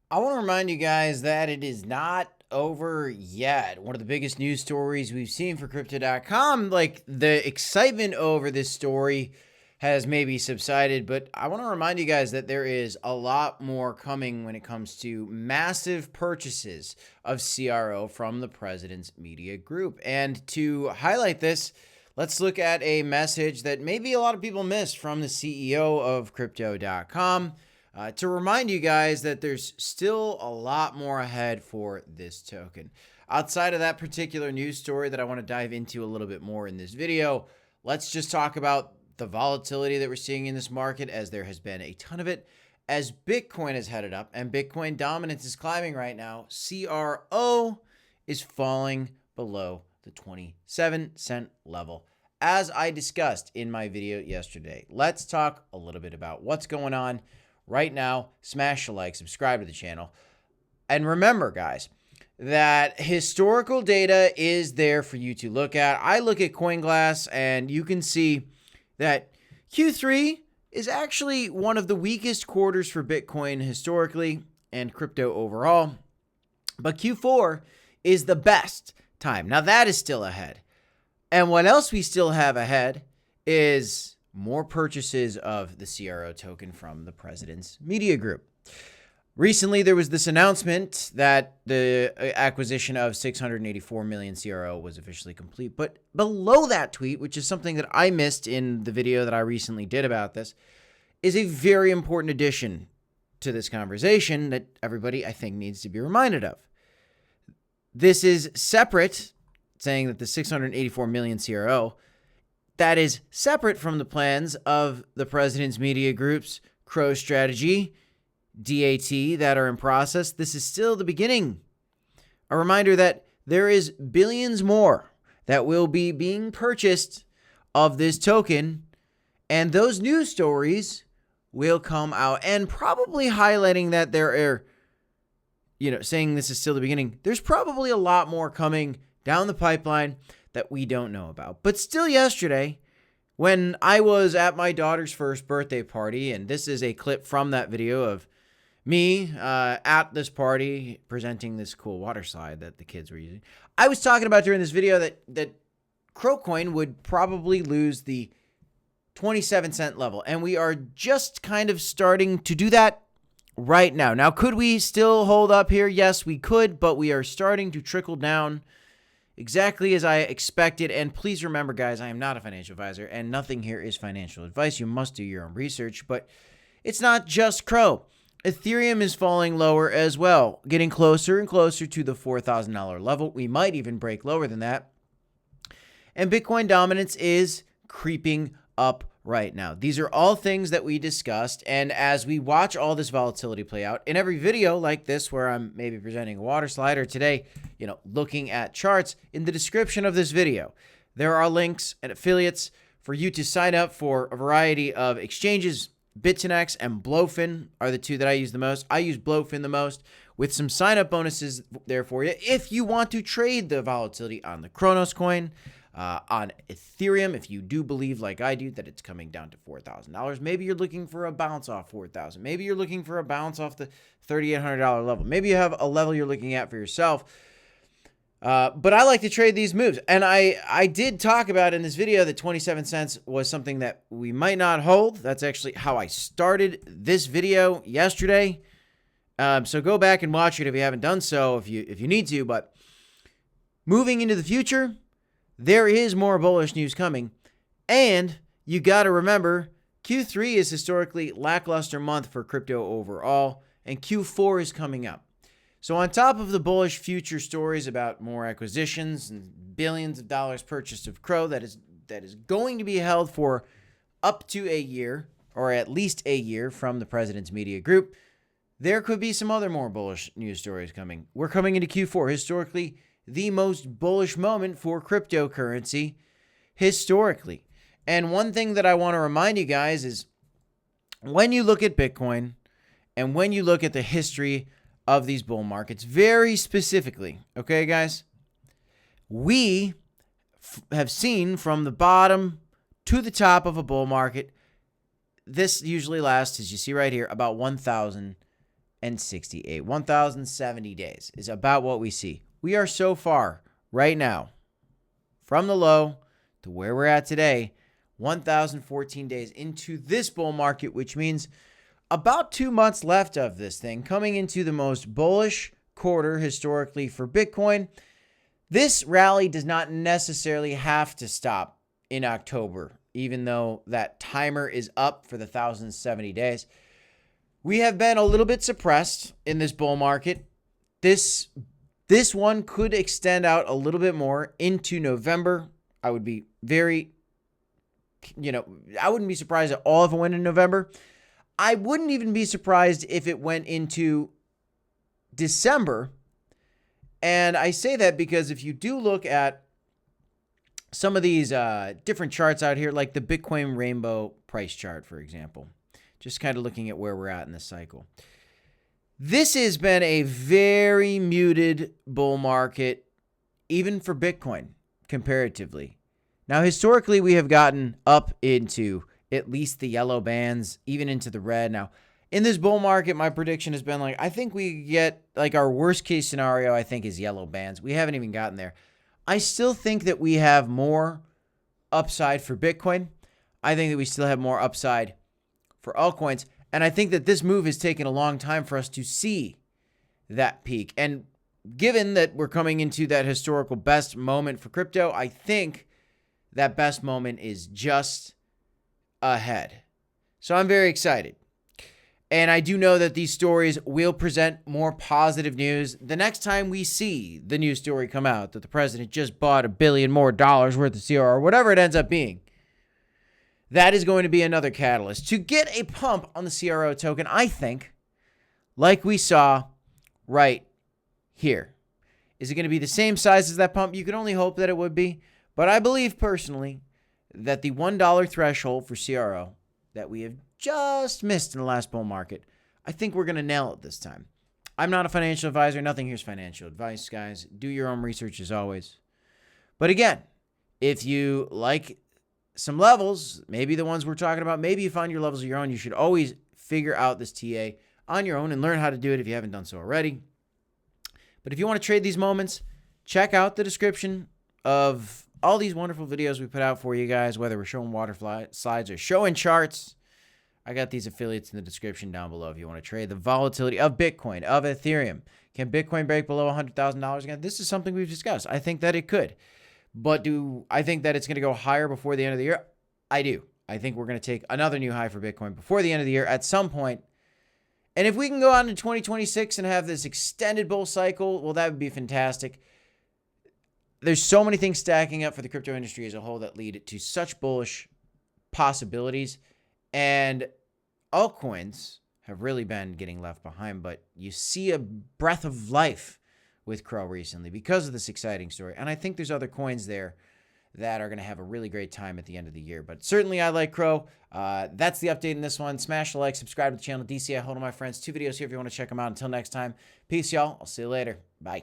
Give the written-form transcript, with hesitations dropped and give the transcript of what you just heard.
I want to remind you guys that it is not over yet. One of the biggest news stories we've seen for crypto.com, like the excitement over this story has maybe subsided, but I want to remind you guys that there is a lot more coming when it comes to massive purchases of CRO from the president's media group. And to highlight this, let's look at a message that maybe a lot of people missed from the CEO of crypto.com. To remind you guys that there's still a lot more ahead for this token. Outside of that particular news story that I want to dive into a little bit more in this video, let's just talk about the volatility that we're seeing in this market, as there has been a ton of it. As Bitcoin is headed up and Bitcoin dominance is climbing right now, CRO is falling below the 27-cent level. As I discussed in my video yesterday, let's talk a little bit about what's going on right now. Smash a like, subscribe to the channel. And remember, guys, that historical data is there for you to look at. I look at CoinGlass and you can see that Q3 is actually one of the weakest quarters for Bitcoin historically and crypto overall. But Q4 is the best time. Now that is still ahead. And what else we still have ahead is more purchases of the CRO token from the president's media group. Recently, there was this announcement that the acquisition of 684 million CRO was officially complete. But below that tweet, which is something that I missed in the video that I recently did about this, is a very important addition to this conversation that everybody, I think, needs to be reminded of. This is separate, saying that the 684 million CRO, that is separate from the plans of the president's media group's CRO strategy, DAT, that are in process. This is still the beginning. A reminder that there is billions more that will be being purchased of this token, and those news stories will come out and probably highlighting that there are, saying this is still the beginning. There's probably a lot more coming down the pipeline that we don't know about. But still yesterday, when I was at my daughter's first birthday party, and this is a clip from that video of me at this party presenting this cool water slide that the kids were using, I was talking about during this video that CROcoin would probably lose the 27-cent level. And we are just kind of starting to do that right now. Now, could we still hold up here? Yes, we could, but we are starting to trickle down exactly as I expected. And please remember, guys, I am not a financial advisor and nothing here is financial advice. You must do your own research, but it's not just CRO. Ethereum is falling lower as well, getting closer and closer to the $4,000 level. We might even break lower than that. And Bitcoin dominance is creeping up right now. These are all things that we discussed. And as we watch all this volatility play out in every video like this, where I'm maybe presenting a water slide, or today, looking at charts, in the description of this video, there are links and affiliates for you to sign up for a variety of exchanges. Bit2next and Blowfin are the two that I use the most. I use Blowfin the most, with some sign up bonuses there for you if you want to trade the volatility on the Kronos coin. On Ethereum, if you do believe, like I do, that it's coming down to $4,000, maybe you're looking for a bounce off 4,000. Maybe you're looking for a bounce off the $3,800 level. Maybe you have a level you're looking at for yourself. But I like to trade these moves. And I did talk about in this video that 27 cents was something that we might not hold. That's actually how I started this video yesterday. So go back and watch it if you haven't done so, if you need to. But moving into the future, there is more bullish news coming. And you got to remember, Q3 is historically lackluster month for crypto overall, and Q4 is coming up. So on top of the bullish future stories about more acquisitions and billions of dollars purchased of CRO that is going to be held for up to a year, or at least a year, from the president's media group, there could be some other more bullish news stories coming. We're coming into Q4, historically the most bullish moment for cryptocurrency historically. And one thing that I want to remind you guys is, when you look at Bitcoin and when you look at the history of these bull markets, very specifically, okay, guys, we have seen from the bottom to the top of a bull market, this usually lasts, as you see right here, about 1,000 1,068. 1,070 days is about what we see. We are so far right now from the low to where we're at today, 1,014 days into this bull market, which means about 2 months left of this thing, coming into the most bullish quarter historically for Bitcoin. This rally does not necessarily have to stop in October, even though that timer is up for the 1,070 days. We have been a little bit suppressed in this bull market. This one could extend out a little bit more into November. I would be I wouldn't be surprised at all if it went in November. I wouldn't even be surprised if it went into December. And I say that because if you do look at some of these different charts out here, like the Bitcoin Rainbow price chart, for example, just kind of looking at where we're at in this cycle. This has been a very muted bull market, even for Bitcoin, comparatively. Now, historically, we have gotten up into at least the yellow bands, even into the red. Now, in this bull market, my prediction has been I think we get, our worst case scenario, I think, is yellow bands. We haven't even gotten there. I still think that we have more upside for Bitcoin. I think that we still have more upside for altcoins. And I think that this move has taken a long time for us to see that peak. And given that we're coming into that historical best moment for crypto, I think that best moment is just ahead. So I'm very excited. And I do know that these stories will present more positive news the next time we see the news story come out that the president just bought $1 billion more worth of CRO, or whatever it ends up being. That is going to be another catalyst to get a pump on the CRO token, I think, like we saw right here. Is it going to be the same size as that pump? You can only hope that it would be. But I believe personally that the $1 threshold for CRO that we have just missed in the last bull market, I think we're going to nail it this time. I'm not a financial advisor. Nothing here's financial advice, guys. Do your own research as always. But again, if you like some levels, maybe the ones we're talking about, maybe you find your levels of your own, you should always figure out this TA on your own and learn how to do it if you haven't done so already. But if you want to trade these moments, check out the description of all these wonderful videos we put out for you guys, whether we're showing water slides or showing charts. I got these affiliates in the description down below if you want to trade the volatility of Bitcoin, of Ethereum. Can Bitcoin break below $100,000 again? This is something we've discussed. I think that it could. But do I think that it's going to go higher before the end of the year? I do. I think we're going to take another new high for Bitcoin before the end of the year at some point. And if we can go out into 2026 and have this extended bull cycle, well, that would be fantastic. There's so many things stacking up for the crypto industry as a whole that lead to such bullish possibilities. And altcoins have really been getting left behind. But you see a breath of life with CRO recently because of this exciting story. And I think there's other coins there that are going to have a really great time at the end of the year. But certainly I like CRO. That's the update in this one. Smash the like, subscribe to the channel. DCI, hold on, my friends. 2 videos here if you want to check them out. Until next time, peace, y'all. I'll see you later. Bye.